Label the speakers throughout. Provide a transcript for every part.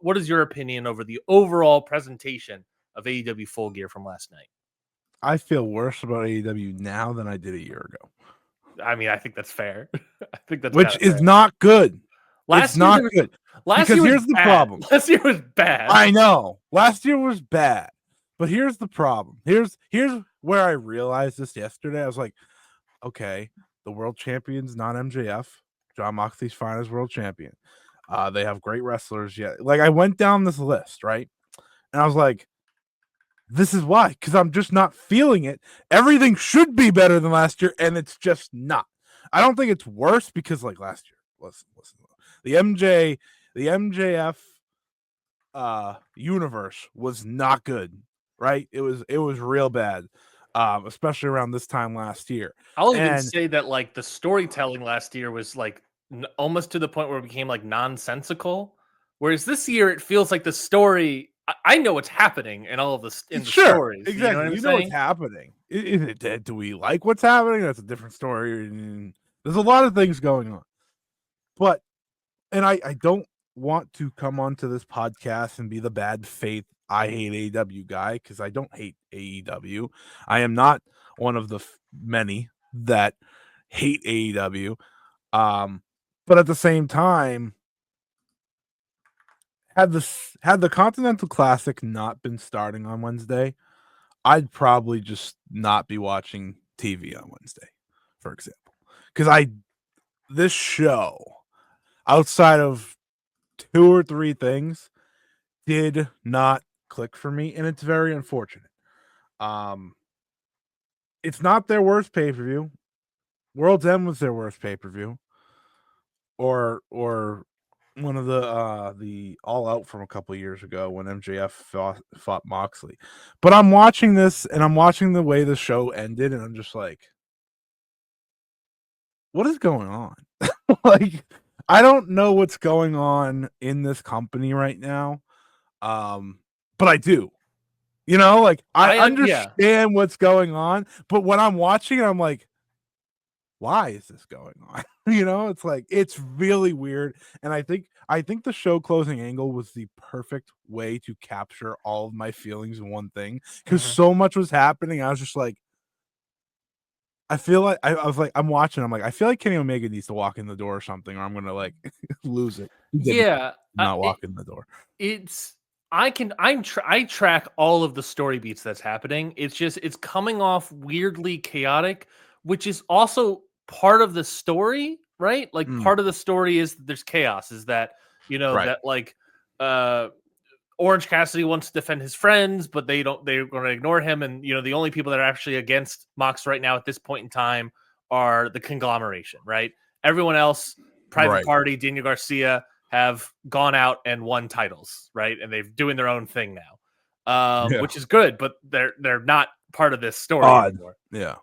Speaker 1: What is your opinion over the overall presentation of AEW Full Gear from last night?
Speaker 2: I feel worse about AEW now than I did a year ago.
Speaker 1: I mean, I think that's fair. I think that's
Speaker 2: which is
Speaker 1: fair.
Speaker 2: not good.
Speaker 1: Last
Speaker 2: it's not good. Because here's the problem.
Speaker 1: Last year was bad.
Speaker 2: I know. Last year was bad. But here's the problem. Here's where I realized this yesterday. I was like, okay, the world champion's not MJF. John Moxley's fine as world champion. They have great wrestlers yet. Like, I went down this list, right? And I was like, this is why, because I'm just not feeling it. Everything should be better than last year, and it's just not. I don't think it's worse because, like, last year, listen. The MJF universe was not good, right? It was real bad, especially around this time last year.
Speaker 1: I'll even say that, like, the storytelling last year was like almost to the point where it became like nonsensical. Whereas this year, it feels like the story. I know what's happening in all of the stories.
Speaker 2: Exactly, you know what's happening. Is it dead? Do we like what's happening? That's a different story. There's a lot of things going on, but I don't want to come onto this podcast and be the bad faith I hate AEW guy, because I don't hate AEW. I am not one of the many that hate AEW. But at the same time, had the Continental Classic not been starting on Wednesday, I'd probably just not be watching TV on Wednesday, for example. Because this show, outside of 2 or 3 things, did not click for me, and it's very unfortunate. It's not their worst pay-per-view. World's End was their worst pay-per-view. Or one of the All Out from a couple years ago when MJF fought Moxley. But I'm watching this, and I'm watching the way the show ended, and I'm just like, what is going on? Like, I don't know what's going on in this company right now. But I do. You know, like, I understand what's going on, but when I'm watching it, I'm like, why is this going on? You know, it's like, it's really weird. And I think the show closing angle was the perfect way to capture all of my feelings in one thing, because so much was happening. I was just like, I feel like I was like, I'm watching. I'm like, I feel like Kenny Omega needs to walk in the door or something, or I'm gonna like lose it.
Speaker 1: Yeah,
Speaker 2: not walk in the door.
Speaker 1: I track all of the story beats that's happening. It's just, it's coming off weirdly chaotic, which is also part of the story, right? Like, part of the story is there's chaos. Is that, that, like, Orange Cassidy wants to defend his friends, but they're going to ignore him. And, the only people that are actually against Mox right now at this point in time are the conglomeration, right? Everyone else, Private Party, Daniel Garcia, have gone out and won titles, right? And they're doing their own thing now, which is good, but they're not part of this story anymore.
Speaker 2: Yeah.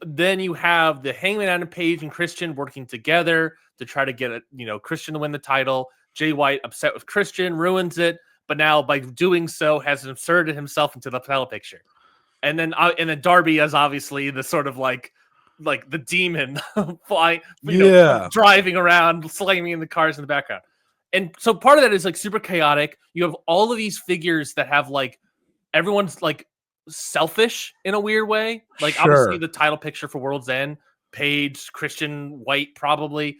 Speaker 1: Then you have the Hangman Adam Page and Christian working together to try to get Christian to win the title. Jay White upset with Christian, ruins it, but now by doing so has inserted himself into the title picture. And then Darby is obviously the sort of like the demon flying, driving around, slamming in the cars in the background. And so part of that is like super chaotic. You have all of these figures that have like, everyone's like selfish in a weird way. Like, obviously the title picture for World's End, Page, Christian, White, probably,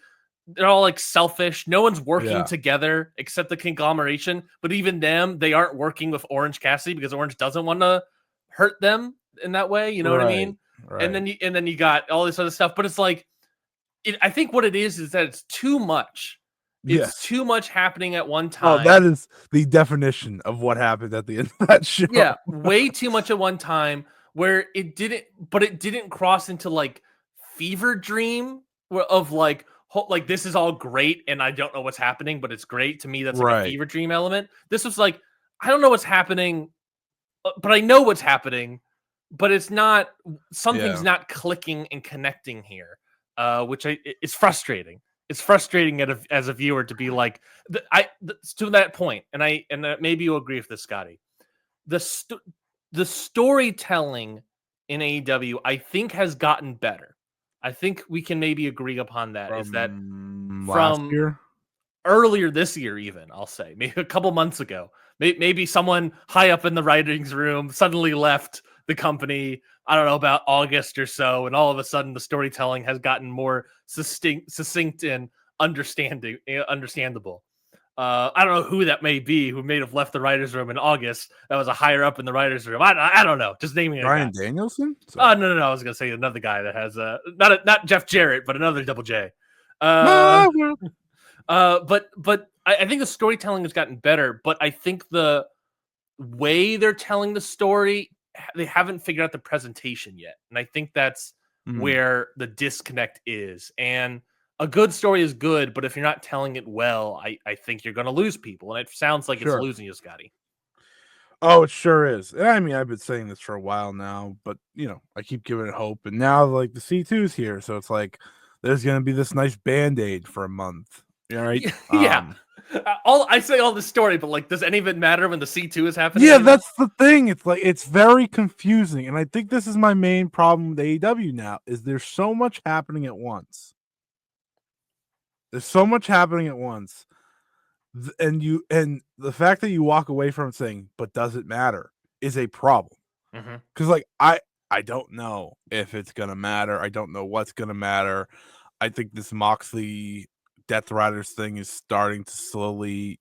Speaker 1: they're all like selfish. No one's working together except the conglomeration. But even them, they aren't working with Orange Cassidy because Orange doesn't want to hurt them in that way. You know what I mean? Right. And then you got all this other stuff. But it's like, I think what it is that it's too much. It's too much happening at one time.
Speaker 2: Oh, that is the definition of what happened at the end of that show.
Speaker 1: Yeah, way too much at one time, where it didn't cross into like fever dream of like this is all great and I don't know what's happening, but it's great. To me, that's like a fever dream element. This was like, I don't know what's happening, but I know what's happening, but it's not, something's not clicking and connecting here, which it's frustrating. It's frustrating as a viewer to be like, to that point, and maybe you'll agree with this, Scotty. The storytelling in AEW, I think, has gotten better. I think we can maybe agree upon that. Is that
Speaker 2: last year,
Speaker 1: earlier this year, even I'll say maybe a couple months ago, maybe someone high up in the writings room suddenly left the company. I don't know, about August or so, and all of a sudden the storytelling has gotten more succinct and understandable. I don't know who that may be, who may have left the writers' room in August. That was a higher up in the writers' room. I don't know. Just naming a guy.
Speaker 2: Bryan Danielson?
Speaker 1: Oh no! I was gonna say another guy that has not Jeff Jarrett, but another Double J. But I think the storytelling has gotten better. But I think the way they're telling the story, they haven't figured out the presentation yet, and I think that's where the disconnect is. And a good story is good, but if you're not telling it well, I think you're going to lose people, and it sounds like it's losing you, Scotty.
Speaker 2: Oh, it sure is. And I mean, I've been saying this for a while now, but I keep giving it hope. And now, like, the C2's here, so it's like there's gonna be this nice band-aid for a month. Yeah, right.
Speaker 1: Yeah. I say all this story, but like, does any of it matter when the C2 is happening?
Speaker 2: Yeah, anymore? That's the thing. It's like it's very confusing, and I think this is my main problem with AEW now. Is there's so much happening at once. There's so much happening at once. And the fact that you walk away from it saying, but does it matter, is a problem. Because like I don't know if it's gonna matter. I don't know what's gonna matter. I think this Moxley Death Riders thing is starting to slowly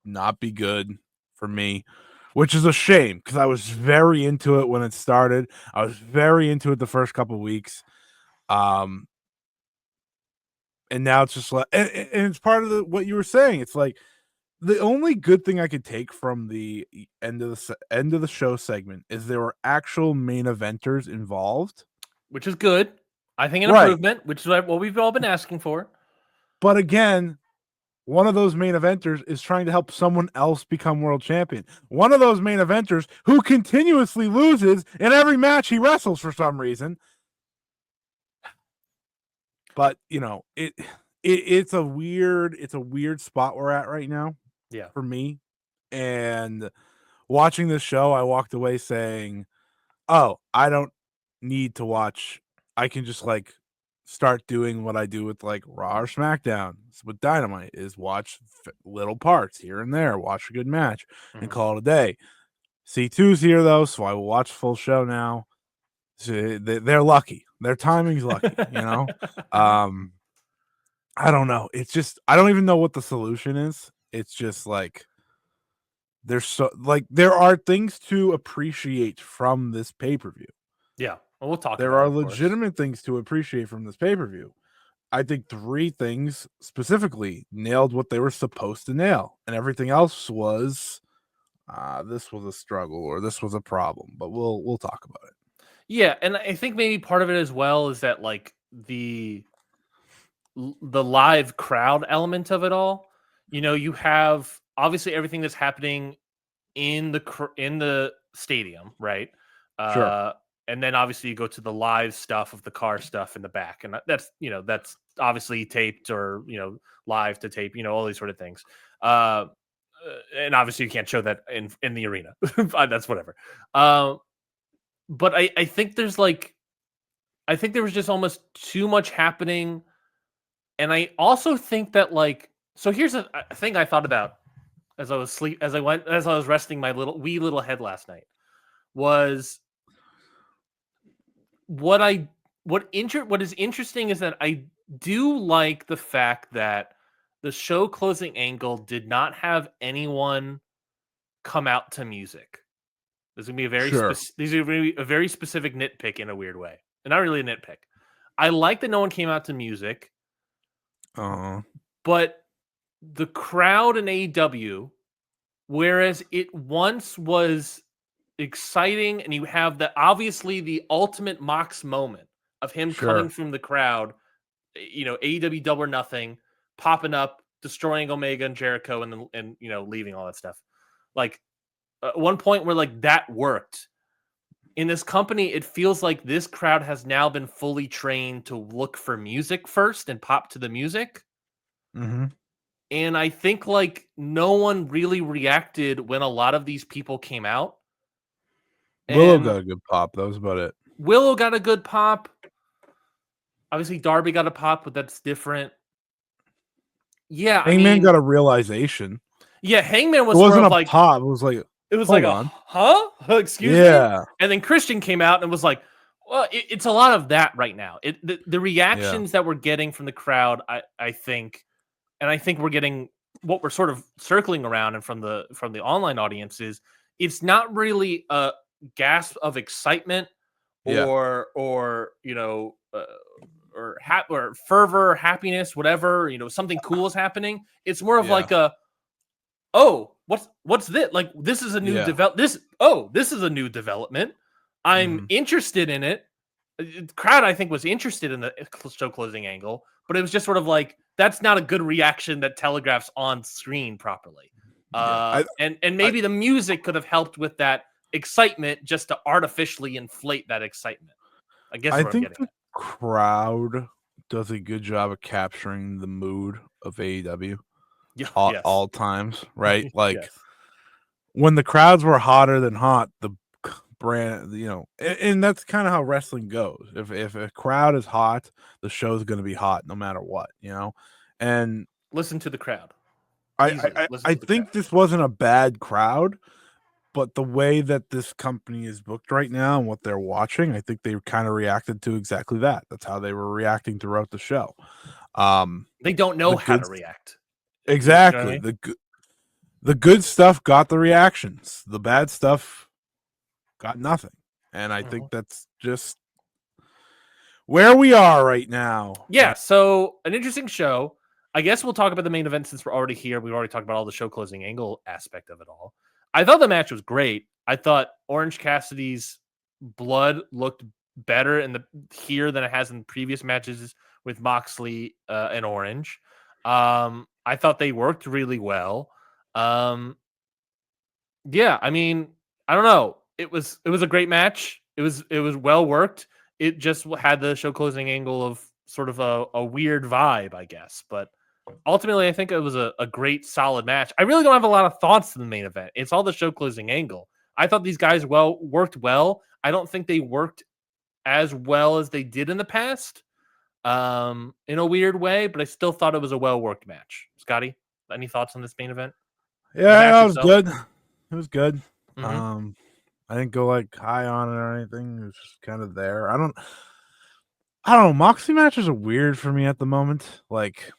Speaker 2: not be good for me, which is a shame because I was very into it when it started. I was very into it the first couple of weeks. And now it's just like, and it's part of what you were saying. It's like the only good thing I could take from the end of the show segment is there were actual main eventers involved,
Speaker 1: which is good. I think an improvement, which is what we've all been asking for.
Speaker 2: But again, one of those main eventers is trying to help someone else become world champion. One of those main eventers who continuously loses in every match he wrestles for some reason. But it's a weird spot we're at right now.
Speaker 1: Yeah,
Speaker 2: for me. And watching this show, I walked away saying, "Oh, I don't need to watch. I can just like start doing what I do with like Raw or SmackDown with Dynamite is watch little parts here and there, watch a good match, and call it a day." C2's here though, so I will watch full show now. So they're lucky. Their timing's lucky, I don't know. It's just I don't even know what the solution is. It's just like there are things to appreciate from this pay-per-view.
Speaker 1: Yeah, well, we'll talk.
Speaker 2: There are legitimate things to appreciate from this pay-per-view. I think 3 things specifically nailed what they were supposed to nail, and everything else was this was a struggle or this was a problem. But we'll talk about it.
Speaker 1: Yeah, and I think maybe part of it as well is that like the live crowd element of it all. You have obviously everything that's happening in the stadium, right?
Speaker 2: Sure.
Speaker 1: And then obviously you go to the live stuff of the car stuff in the back, and that's obviously taped or live to tape, all these sort of things. And obviously you can't show that in the arena. That's whatever. But I think there was just almost too much happening. And I also think that so here's a thing I thought about as I was resting my little head last night was what is interesting is that I do like the fact that the show closing angle did not have anyone come out to music. There's gonna be a very specific nitpick in a weird way, and not really a nitpick. I like that no one came out to music, but the crowd in AEW, whereas it once was exciting, and you have obviously the ultimate Mox moment of him coming from the crowd, AEW Double or Nothing, popping up, destroying Omega and Jericho, and leaving all that stuff. Like one point where like that worked. In this company, it feels like this crowd has now been fully trained to look for music first and pop to the music. And I think like no one really reacted when a lot of these people came out.
Speaker 2: Willow got a good pop. That was about it.
Speaker 1: Willow got a good pop. Obviously, Darby got a pop, but that's different. Yeah, I
Speaker 2: Hangman
Speaker 1: mean,
Speaker 2: got a realization.
Speaker 1: yeah, Hangman
Speaker 2: It
Speaker 1: was sort
Speaker 2: wasn't
Speaker 1: of
Speaker 2: a
Speaker 1: like,
Speaker 2: pop. It was like,
Speaker 1: it was like
Speaker 2: hold
Speaker 1: a
Speaker 2: on.
Speaker 1: huh? Excuse me?
Speaker 2: Yeah.
Speaker 1: And then Christian came out and was like, well, it's a lot of that right now. The
Speaker 2: Yeah.
Speaker 1: reactions that we're getting from the crowd, I think, and I think we're getting what we're sort of circling around, and from the online audiences, it's not really a gasp of excitement
Speaker 2: Yeah.
Speaker 1: or or fervor, happiness, whatever, something cool is happening. It's more of
Speaker 2: Yeah.
Speaker 1: like a, oh, what's this? Like, this is a new
Speaker 2: Yeah.
Speaker 1: this is a new development. I'm
Speaker 2: Mhm.
Speaker 1: interested in it. The crowd, I think, was interested in the show closing angle, but it was just sort of like, that's not a good reaction that telegraphs on screen properly.
Speaker 2: Yeah.
Speaker 1: And
Speaker 2: I
Speaker 1: maybe the music could have helped with that excitement, just to artificially inflate that excitement. I guess
Speaker 2: I
Speaker 1: what I'm
Speaker 2: think
Speaker 1: getting
Speaker 2: the
Speaker 1: at.
Speaker 2: crowd does a good job of capturing the mood of AEW
Speaker 1: Yeah, yes.
Speaker 2: all times, right? Like
Speaker 1: Yes.
Speaker 2: when the crowds were hotter than hot, the brand, and that's kind of how wrestling goes. If a crowd is hot, the show's going to be hot no matter what. And
Speaker 1: Listen to the crowd.
Speaker 2: I, I
Speaker 1: Easily
Speaker 2: I
Speaker 1: listen
Speaker 2: I
Speaker 1: to the crowd.
Speaker 2: think this wasn't a bad crowd, but the way that this company is booked right now and what they're watching, I think they kind of reacted to exactly that. That's how they were reacting throughout the show. Um,
Speaker 1: They don't know
Speaker 2: the
Speaker 1: how
Speaker 2: good,
Speaker 1: to react. You know what I
Speaker 2: exactly.
Speaker 1: mean?
Speaker 2: The good stuff got the reactions. The bad stuff got nothing. And I think
Speaker 1: Mhm.
Speaker 2: that's just where we are right now.
Speaker 1: Yeah, so an interesting show. I guess we'll talk about the main event since we're already here. We've already talked about all the show closing angle aspect of it all. I thought the match was great. I thought Orange Cassidy's blood looked better in the here than it has in previous matches with Moxley and Orange. I thought they worked really well. Um, yeah, I mean, I don't know. It was a great match. It was well worked. It just had the show closing angle of sort of a weird vibe, I guess. But ultimately, I think it was a great, solid match. I really don't have a lot of thoughts in the main event. It's all the show closing angle. I thought these guys worked well. I don't think they worked as well as they did in the past, in a weird way, but I still thought it was a well worked match. Scotty, any thoughts on this main event? The
Speaker 2: Yeah,
Speaker 1: match
Speaker 2: that was
Speaker 1: itself?
Speaker 2: good. It was good.
Speaker 1: Hmm.
Speaker 2: Um, I didn't go like high on it or anything. It was just kind of there. I don't know. Moxley matches are weird for me at the moment. Like,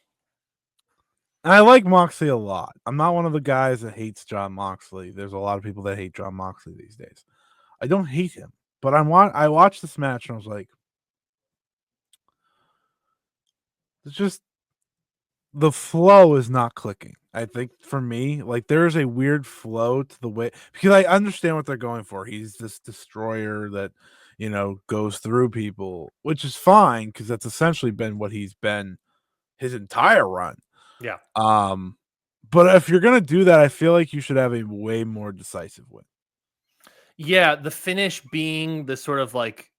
Speaker 2: and I like Moxley a lot. I'm not one of the guys that hates John Moxley. There's a lot of people that hate John Moxley these days. I don't hate him, but I watched this match and I was like, it's just the flow is not clicking. I think for me, like there is a weird flow to the way, because I understand what they're going for. He's this destroyer that goes through people, which is fine because that's essentially been what he's been his entire run.
Speaker 1: Yeah.
Speaker 2: Um, but if you're gonna do that, I feel like you should have a way more decisive win.
Speaker 1: Yeah, the finish being the sort of like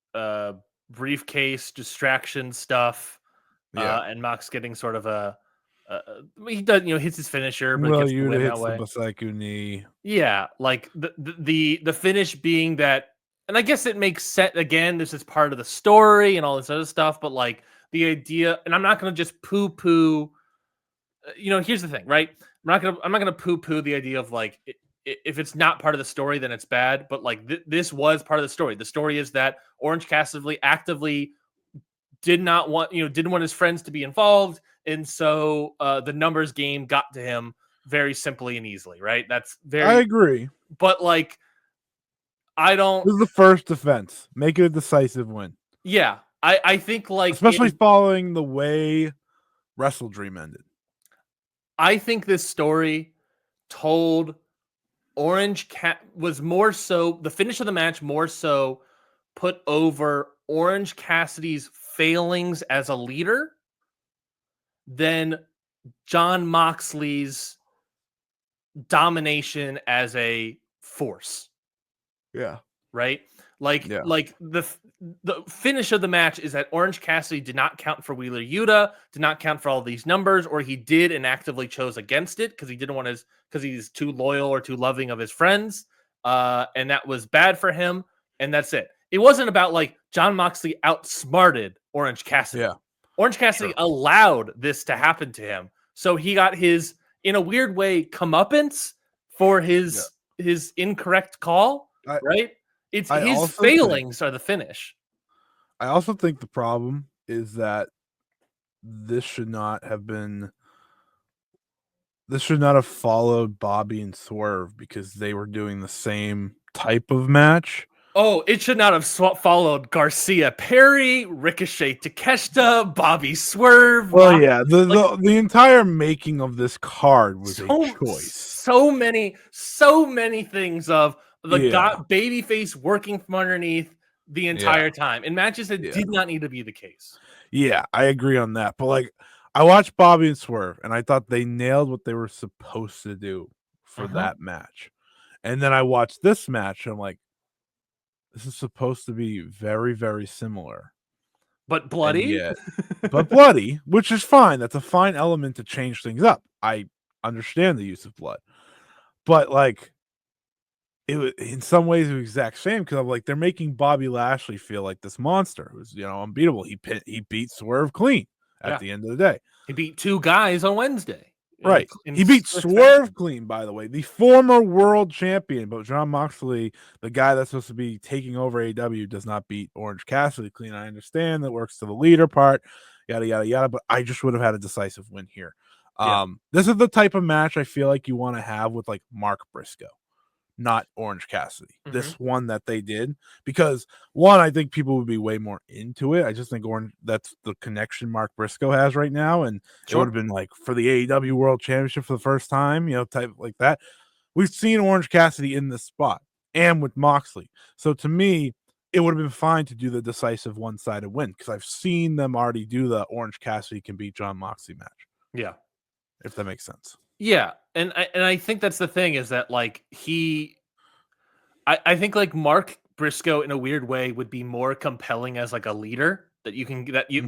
Speaker 1: briefcase distraction stuff,
Speaker 2: Yeah.
Speaker 1: and Mox getting sort of he does, hits his finisher, but
Speaker 2: Well,
Speaker 1: gets the
Speaker 2: Yuta
Speaker 1: win that
Speaker 2: hits the
Speaker 1: way.
Speaker 2: Basaiku knee.
Speaker 1: Yeah, like the finish being that, and I guess it makes sense. Again, this is part of the story and all this other stuff, but like the idea, and I'm not going to just poo poo. Here's the thing, right? I'm not gonna poo poo the idea of like, if it's not part of the story, then it's bad. But like this was part of the story. The story is that Orange Cassidy actively didn't want his friends to be involved, and so the numbers game got to him very simply and easily, right? That's
Speaker 2: I
Speaker 1: very,
Speaker 2: agree.
Speaker 1: but like, I don't.
Speaker 2: This is the first defense. Make it a decisive win,
Speaker 1: Yeah, I think like
Speaker 2: especially following the way Wrestle Dream ended.
Speaker 1: I think this story told Orange Cat was more so the finish of the match, more so put over Orange Cassidy's failings as a leader than John Moxley's domination as a force,
Speaker 2: Yeah.
Speaker 1: right? Like
Speaker 2: Yeah.
Speaker 1: like the finish of the match is that Orange Cassidy did not count for Wheeler Yuta, did not count for all these numbers, or he did and actively chose against it because he didn't want his because he's too loyal or too loving of his friends, and that was bad for him. And that's it. It wasn't about like John Moxley outsmarted Orange Cassidy.
Speaker 2: Yeah.
Speaker 1: Orange Cassidy
Speaker 2: Sure.
Speaker 1: allowed this to happen to him. So he got his, in a weird way, comeuppance for his incorrect call, right? It's
Speaker 2: I
Speaker 1: his
Speaker 2: also
Speaker 1: failings are the finish.
Speaker 2: I also think the problem is that this should not have followed Bobby and Swerve because they were doing the same type of match.
Speaker 1: Oh, it should not have followed Garcia Perry, Ricochet Takeshita, Bobby Swerve.
Speaker 2: Well, yeah, the entire making of this card was a choice.
Speaker 1: So many things of the babyface working from underneath the entire time in matches that did not need to be the case.
Speaker 2: Yeah, I agree on that. But like, I watched Bobby and Swerve, and I thought they nailed what they were supposed to do for that match. And then I watched this match, and I'm like, this is supposed to be very, very similar.
Speaker 1: But bloody?
Speaker 2: But bloody, which is fine. That's a fine element to change things up. I understand the use of blood. But like, it was in some ways the exact same because I'm like, they're making Bobby Lashley feel like this monster who's, unbeatable. He beat Swerve clean at the end of the day.
Speaker 1: He beat 2 guys on Wednesday.
Speaker 2: Right. He beat Swerve clean, by the way, the former world champion. But Jon Moxley, the guy that's supposed to be taking over AEW, does not beat Orange Cassidy clean. I understand that works to the leader part, yada, yada, yada. But I just would have had a decisive win here. This is the type of match I feel like you want to have with like Mark Briscoe, not Orange Cassidy. This one that they did, because one, I think people would be way more into it. I just think that's the connection Mark Briscoe has right now, and it would have been like for the AEW World Championship for the first time, type like that. We've seen Orange Cassidy in this spot and with Moxley, so to me, it would have been fine to do the decisive one-sided win because I've seen them already do the Orange Cassidy can beat Jon Moxley match.
Speaker 1: Yeah,
Speaker 2: if that makes sense.
Speaker 1: Yeah, and I think that's the thing is that like I think like Mark Briscoe in a weird way would be more compelling as like a leader that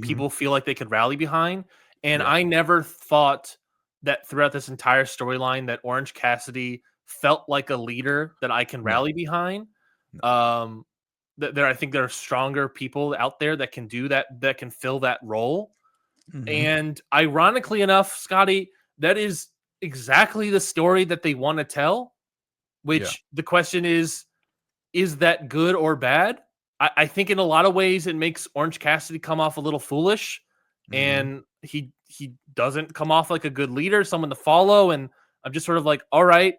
Speaker 1: people feel like they could rally behind. And I never thought that throughout this entire storyline that Orange Cassidy felt like a leader that I can rally behind. I think there are stronger people out there that can do that can fill that role. And ironically enough, Scotty, that is exactly the story that they want to tell, which the question is that good or bad? I think in a lot of ways it makes Orange Cassidy come off a little foolish, and he doesn't come off like a good leader, someone to follow. And I'm just sort of like, all right,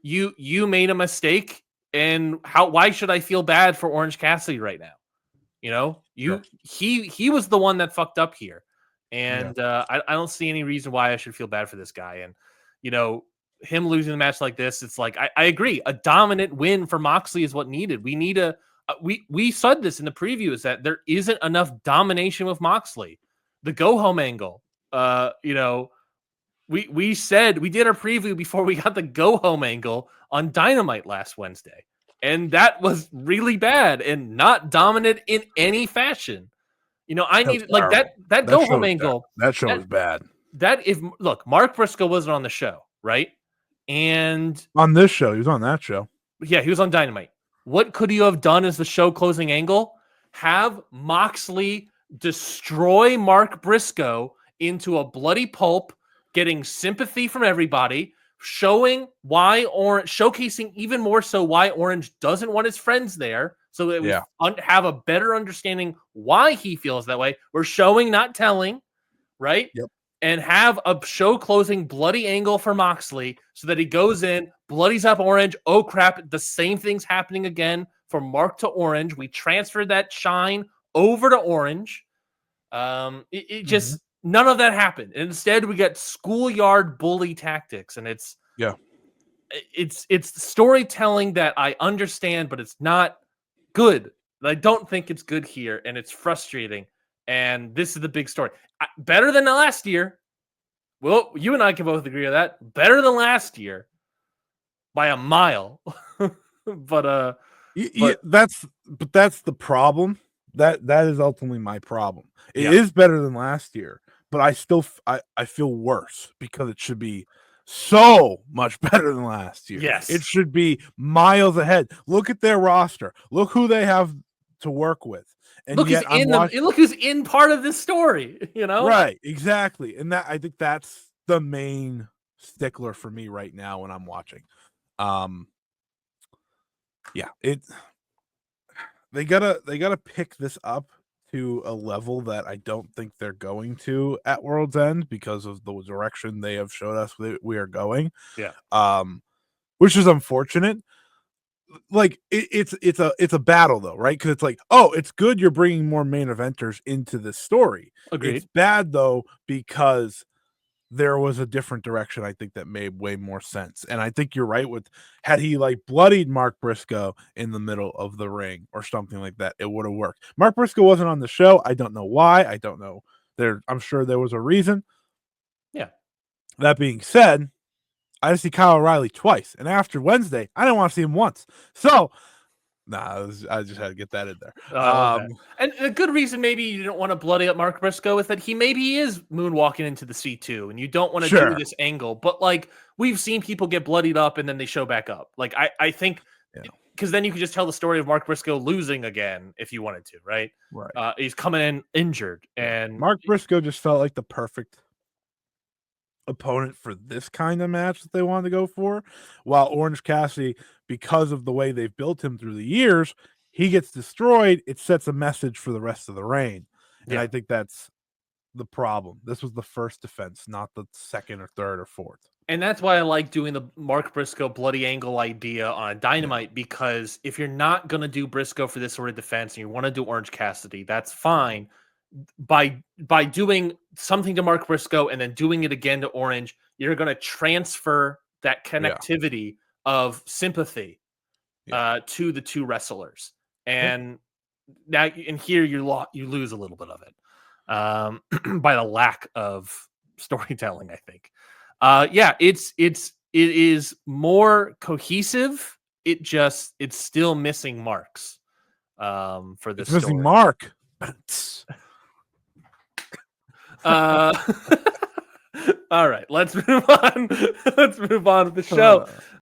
Speaker 1: you made a mistake, and why should I feel bad for Orange Cassidy right now? He was the one that fucked up here. And I don't see any reason why I should feel bad for this guy. And, him losing a match like this, it's like, I agree. A dominant win for Moxley is what needed. We need we said this in the preview, is that there isn't enough domination with Moxley. The go home angle, we said, we did our preview before we got the go home angle on Dynamite last Wednesday. And that was really bad and not dominant in any fashion. I needed like that go home angle.
Speaker 2: That show was bad.
Speaker 1: Look, Mark Briscoe wasn't on the show, right? And
Speaker 2: on this show, he was on that show.
Speaker 1: Yeah, he was on Dynamite. What could you have done as the show closing angle? Have Moxley destroy Mark Briscoe into a bloody pulp, getting sympathy from everybody, showing showcasing even more so why Orange doesn't want his friends there. So that we have a better understanding why he feels that way. We're showing, not telling, right?
Speaker 2: Yep.
Speaker 1: And have a show closing bloody angle for Moxley so that he goes in, bloodies up Orange. Oh, crap. The same thing's happening again from Mark to Orange. We transferred that shine over to Orange. Just none of that happened. And instead, we got schoolyard bully tactics. And it's storytelling that I understand, but it's not good. I don't think it's good here, and it's frustrating. And this is the big story. Better than last year. Well, you and I can both agree on that. Better than last year by a mile. But
Speaker 2: that's the problem. That is ultimately my problem. It is better than last year, but I still I feel worse because it should be so much better than last year.
Speaker 1: Yes.
Speaker 2: It should be miles ahead. Look at their roster. Look who they have to work with. And
Speaker 1: look, look who's in part of this story,
Speaker 2: Right, exactly. And I think that's the main stickler for me right now when I'm watching. Yeah, they gotta pick this up to a level that I don't think they're going to at World's End because of the direction they have showed us we are going.
Speaker 1: Yeah.
Speaker 2: Which is unfortunate. Like it's a battle though, right? Because it's like, oh, it's good you're bringing more main eventers into this story.
Speaker 1: Agreed.
Speaker 2: It's bad though because there was a different direction I think that made way more sense. And I think you're right with had he like bloodied Mark Briscoe in the middle of the ring or something like that, it would have worked. Mark Briscoe wasn't on the show. I don't know why. I don't know. I'm sure there was a reason.
Speaker 1: Yeah.
Speaker 2: That being said, I see Kyle O'Reilly twice, and after Wednesday, I didn't want to see him once. So, I just had to get that in there.
Speaker 1: Oh, I love that. And a good reason maybe you don't want to bloody up Mark Briscoe is that he maybe is moonwalking into the C2, and you don't want to do this angle. But like we've seen people get bloodied up and then they show back up. Like I think because then you can just tell the story of Mark Briscoe losing again if you wanted to, right?
Speaker 2: Right.
Speaker 1: He's coming in injured, and
Speaker 2: Mark Briscoe just felt like the perfect opponent for this kind of match that they wanted to go for, while Orange Cassidy, because of the way they've built him through the years, he gets destroyed. It sets a message for the rest of the reign, and I think that's the problem. This was the first defense, not the second or third or fourth.
Speaker 1: And that's why I like doing the Mark Briscoe bloody angle idea on Dynamite, because if you're not going to do Briscoe for this sort of defense and you want to do Orange Cassidy, that's fine. By doing something to Mark Briscoe and then doing it again to Orange, you're going to transfer that connectivity of sympathy to the two wrestlers. And now in here you lose a little bit of it by the lack of storytelling, I think. It is more cohesive. It's still missing marks for this. It's
Speaker 2: missing Mark.
Speaker 1: All right, let's move on. Let's move on with the show.